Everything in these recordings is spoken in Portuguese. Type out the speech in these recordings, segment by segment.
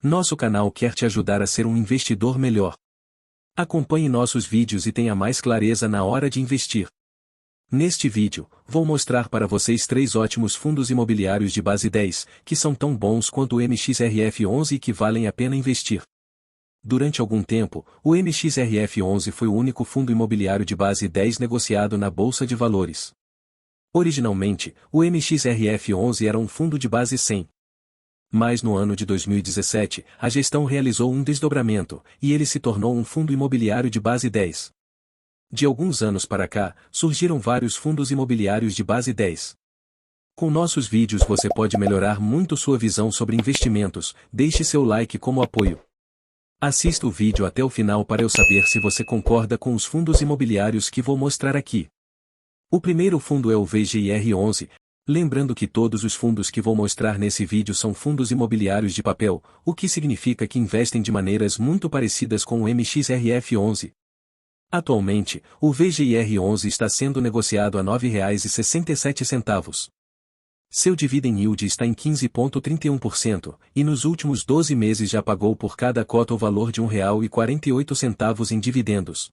Nosso canal quer te ajudar a ser um investidor melhor. Acompanhe nossos vídeos e tenha mais clareza na hora de investir. Neste vídeo, vou mostrar para vocês 3 ótimos fundos imobiliários de base 10, que são tão bons quanto o MXRF11 e que valem a pena investir. Durante algum tempo, o MXRF11 foi o único fundo imobiliário de base 10 negociado na Bolsa de Valores. Originalmente, o MXRF11 era um fundo de base 100. Mas no ano de 2017, a gestão realizou um desdobramento, e ele se tornou um fundo imobiliário de base 10. De alguns anos para cá, surgiram vários fundos imobiliários de base 10. Com nossos vídeos você pode melhorar muito sua visão sobre investimentos, deixe seu like como apoio. Assista o vídeo até o final para eu saber se você concorda com os fundos imobiliários que vou mostrar aqui. O primeiro fundo é o VGIR11, lembrando que todos os fundos que vou mostrar nesse vídeo são fundos imobiliários de papel, o que significa que investem de maneiras muito parecidas com o MXRF11. Atualmente, o VGIR11 está sendo negociado a R$ 9,67. Seu dividend yield está em 15,31%, e nos últimos 12 meses já pagou por cada cota o valor de R$ 1,48 em dividendos.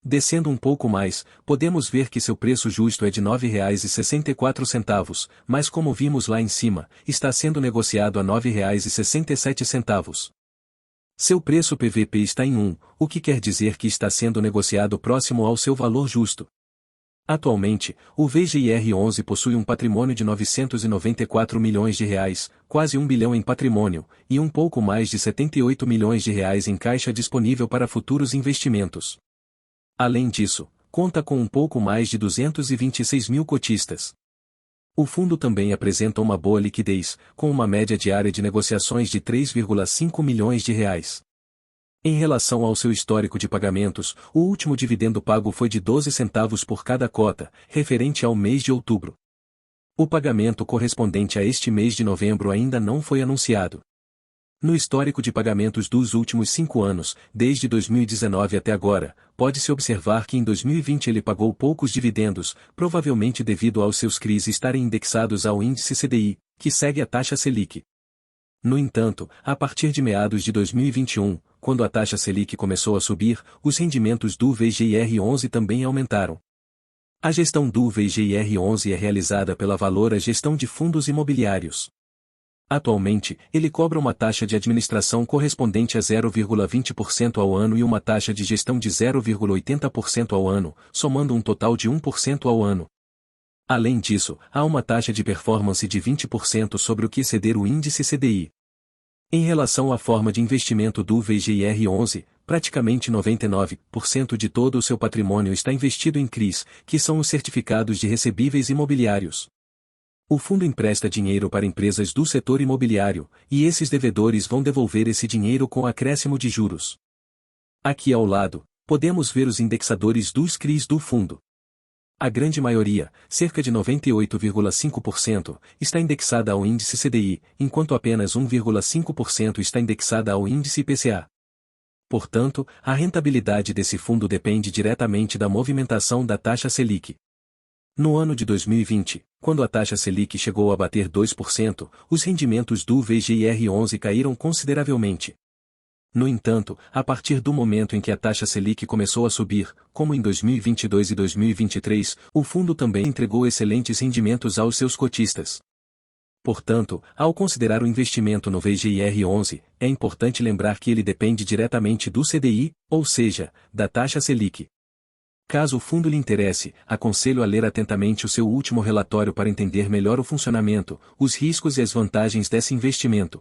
Descendo um pouco mais, podemos ver que seu preço justo é de R$ 9,64, mas como vimos lá em cima, está sendo negociado a R$ 9,67. Seu preço PVP está em 1, o que quer dizer que está sendo negociado próximo ao seu valor justo. Atualmente, o VGIR11 possui um patrimônio de R$ 994 milhões, quase 1 bilhão em patrimônio, e um pouco mais de R$ 78 milhões em caixa disponível para futuros investimentos. Além disso, conta com um pouco mais de 226 mil cotistas. O fundo também apresenta uma boa liquidez, com uma média diária de negociações de 3,5 milhões de reais. Em relação ao seu histórico de pagamentos, o último dividendo pago foi de 12 centavos por cada cota, referente ao mês de outubro. O pagamento correspondente a este mês de novembro ainda não foi anunciado. No histórico de pagamentos dos últimos 5 anos, desde 2019 até agora, pode-se observar que em 2020 ele pagou poucos dividendos, provavelmente devido aos seus CRIs estarem indexados ao índice CDI, que segue a taxa Selic. No entanto, a partir de meados de 2021, quando a taxa Selic começou a subir, os rendimentos do VGIR11 também aumentaram. A gestão do VGIR11 é realizada pela Valora Gestão de Fundos Imobiliários. Atualmente, ele cobra uma taxa de administração correspondente a 0,20% ao ano e uma taxa de gestão de 0,80% ao ano, somando um total de 1% ao ano. Além disso, há uma taxa de performance de 20% sobre o que exceder o índice CDI. Em relação à forma de investimento do VGIR11, praticamente 99% de todo o seu patrimônio está investido em CRIs, que são os certificados de recebíveis imobiliários. O fundo empresta dinheiro para empresas do setor imobiliário, e esses devedores vão devolver esse dinheiro com acréscimo de juros. Aqui ao lado, podemos ver os indexadores dos CRIs do fundo. A grande maioria, cerca de 98,5%, está indexada ao índice CDI, enquanto apenas 1,5% está indexada ao índice IPCA. Portanto, a rentabilidade desse fundo depende diretamente da movimentação da taxa Selic. No ano de 2020, quando a taxa Selic chegou a bater 2%, os rendimentos do VGIR11 caíram consideravelmente. No entanto, a partir do momento em que a taxa Selic começou a subir, como em 2022 e 2023, o fundo também entregou excelentes rendimentos aos seus cotistas. Portanto, ao considerar o investimento no VGIR11, é importante lembrar que ele depende diretamente do CDI, ou seja, da taxa Selic. Caso o fundo lhe interesse, aconselho a ler atentamente o seu último relatório para entender melhor o funcionamento, os riscos e as vantagens desse investimento.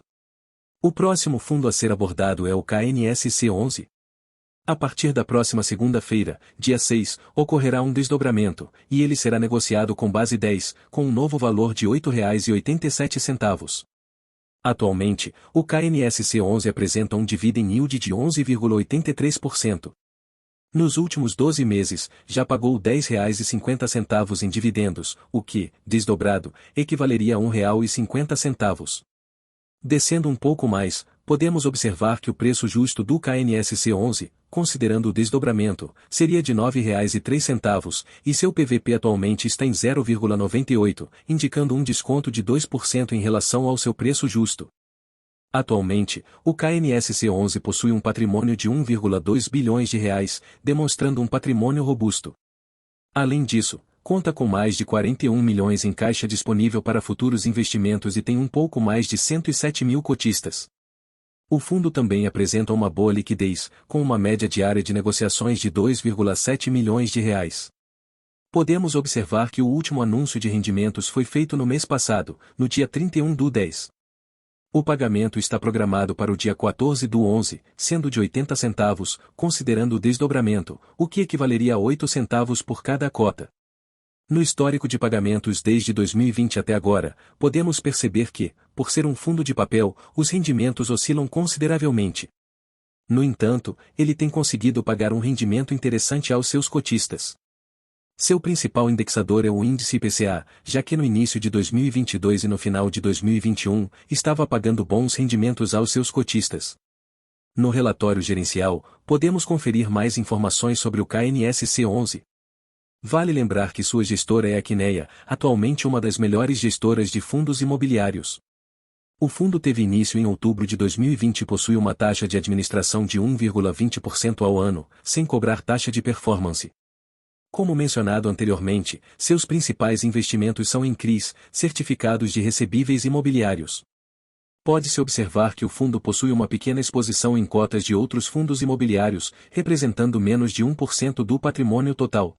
O próximo fundo a ser abordado é o KNSC11. A partir da próxima segunda-feira, dia 6, ocorrerá um desdobramento, e ele será negociado com base 10, com um novo valor de R$ 8,87. Atualmente, o KNSC11 apresenta um dividend yield de 11,83%. Nos últimos 12 meses, já pagou R$ 10,50 em dividendos, o que, desdobrado, equivaleria a R$ 1,50. Descendo um pouco mais, podemos observar que o preço justo do KNSC11, considerando o desdobramento, seria de R$ 9,03, e seu PVP atualmente está em 0,98, indicando um desconto de 2% em relação ao seu preço justo. Atualmente, o KNSC11 possui um patrimônio de 1,2 bilhões de reais, demonstrando um patrimônio robusto. Além disso, conta com mais de 41 milhões em caixa disponível para futuros investimentos e tem um pouco mais de 107 mil cotistas. O fundo também apresenta uma boa liquidez, com uma média diária de negociações de 2,7 milhões de reais. Podemos observar que o último anúncio de rendimentos foi feito no mês passado, no dia 31/10. O pagamento está programado para o dia 14/11, sendo de 80 centavos, considerando o desdobramento, o que equivaleria a 8 centavos por cada cota. No histórico de pagamentos desde 2020 até agora, podemos perceber que, por ser um fundo de papel, os rendimentos oscilam consideravelmente. No entanto, ele tem conseguido pagar um rendimento interessante aos seus cotistas. Seu principal indexador é o índice IPCA, já que no início de 2022 e no final de 2021, estava pagando bons rendimentos aos seus cotistas. No relatório gerencial, podemos conferir mais informações sobre o KNSC11. Vale lembrar que sua gestora é a Quineia, atualmente uma das melhores gestoras de fundos imobiliários. O fundo teve início em outubro de 2020 e possui uma taxa de administração de 1,20% ao ano, sem cobrar taxa de performance. Como mencionado anteriormente, seus principais investimentos são em CRIs, certificados de recebíveis imobiliários. Pode-se observar que o fundo possui uma pequena exposição em cotas de outros fundos imobiliários, representando menos de 1% do patrimônio total.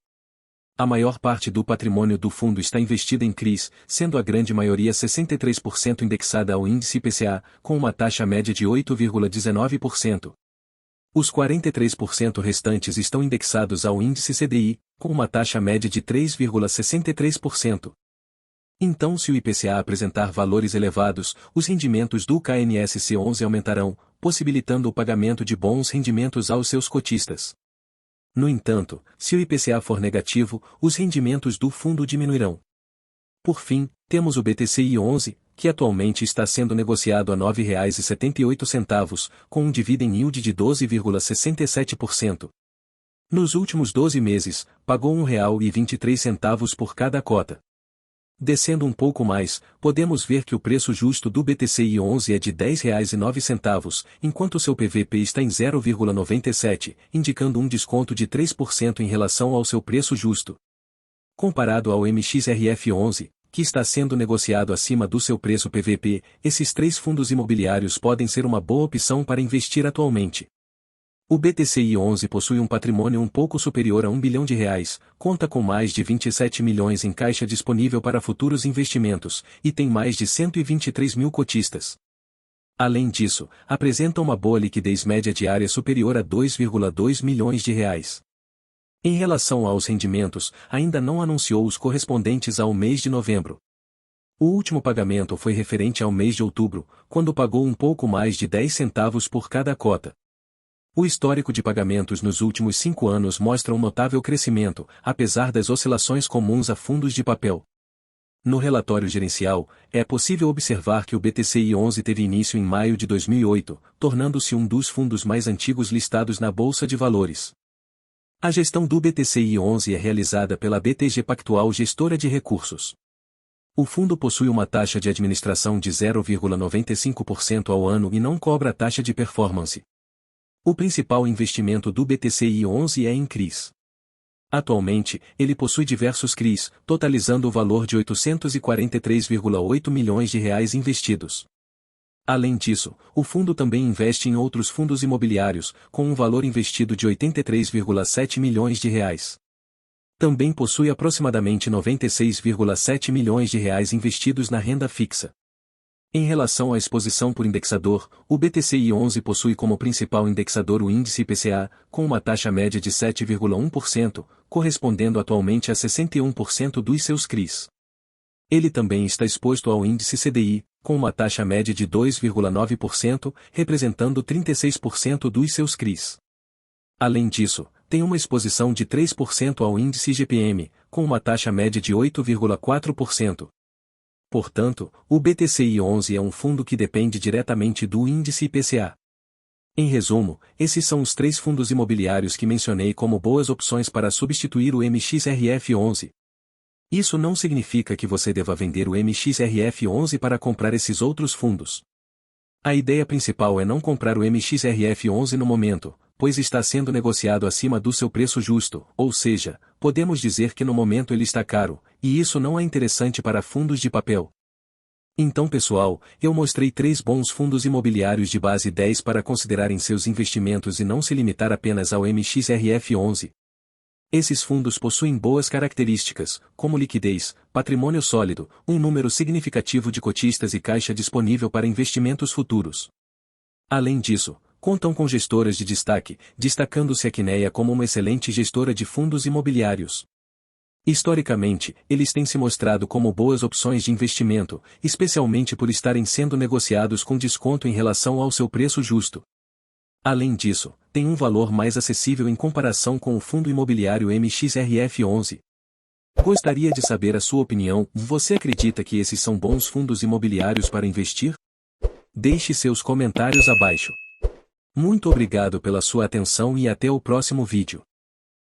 A maior parte do patrimônio do fundo está investida em CRIs, sendo a grande maioria 63% indexada ao índice IPCA, com uma taxa média de 8,19%. Os 43% restantes estão indexados ao índice CDI, com uma taxa média de 3,63%. Então, se o IPCA apresentar valores elevados, os rendimentos do KNSC11 aumentarão, possibilitando o pagamento de bons rendimentos aos seus cotistas. No entanto, se o IPCA for negativo, os rendimentos do fundo diminuirão. Por fim, temos o BTCI11, que atualmente está sendo negociado a R$ 9,78, com um dividend yield de 12,67%. Nos últimos 12 meses, pagou R$ 1,23 por cada cota. Descendo um pouco mais, podemos ver que o preço justo do BTCI11 é de R$ 10,09, enquanto seu PVP está em 0,97, indicando um desconto de 3% em relação ao seu preço justo. Comparado ao MXRF11, que está sendo negociado acima do seu preço PVP, esses três fundos imobiliários podem ser uma boa opção para investir atualmente. O BTCI11 possui um patrimônio um pouco superior a R$ 1 bilhão, conta com mais de 27 milhões em caixa disponível para futuros investimentos, e tem mais de 123 mil cotistas. Além disso, apresenta uma boa liquidez média diária superior a R$ 2,2 milhões. Em relação aos rendimentos, ainda não anunciou os correspondentes ao mês de novembro. O último pagamento foi referente ao mês de outubro, quando pagou um pouco mais de 10 centavos por cada cota. O histórico de pagamentos nos últimos 5 anos mostra um notável crescimento, apesar das oscilações comuns a fundos de papel. No relatório gerencial, é possível observar que o BTCI11 teve início em maio de 2008, tornando-se um dos fundos mais antigos listados na Bolsa de Valores. A gestão do BTCI11 é realizada pela BTG Pactual Gestora de Recursos. O fundo possui uma taxa de administração de 0,95% ao ano e não cobra taxa de performance. O principal investimento do BTCI11 é em CRIs. Atualmente, ele possui diversos CRIs, totalizando o valor de R$ 843,8 milhões investidos. Além disso, o fundo também investe em outros fundos imobiliários, com um valor investido de R$ 83,7 milhões. Também possui aproximadamente R$ 96,7 milhões investidos na renda fixa. Em relação à exposição por indexador, o BTCI11 possui como principal indexador o índice IPCA, com uma taxa média de 7,1%, correspondendo atualmente a 61% dos seus CRIs. Ele também está exposto ao índice CDI, com uma taxa média de 2,9%, representando 36% dos seus CRIs. Além disso, tem uma exposição de 3% ao índice IGPM, com uma taxa média de 8,4%. Portanto, o BTCI11 é um fundo que depende diretamente do índice IPCA. Em resumo, esses são os três fundos imobiliários que mencionei como boas opções para substituir o MXRF11. Isso não significa que você deva vender o MXRF11 para comprar esses outros fundos. A ideia principal é não comprar o MXRF11 no momento, pois está sendo negociado acima do seu preço justo, ou seja, podemos dizer que no momento ele está caro, e isso não é interessante para fundos de papel. Então pessoal, eu mostrei 3 bons fundos imobiliários de base 10 para considerar em seus investimentos e não se limitar apenas ao MXRF11. Esses fundos possuem boas características, como liquidez, patrimônio sólido, um número significativo de cotistas e caixa disponível para investimentos futuros. Além disso, contam com gestoras de destaque, destacando-se a Quineia como uma excelente gestora de fundos imobiliários. Historicamente, eles têm se mostrado como boas opções de investimento, especialmente por estarem sendo negociados com desconto em relação ao seu preço justo. Além disso, tem um valor mais acessível em comparação com o fundo imobiliário MXRF11. Gostaria de saber a sua opinião. Você acredita que esses são bons fundos imobiliários para investir? Deixe seus comentários abaixo. Muito obrigado pela sua atenção e até o próximo vídeo.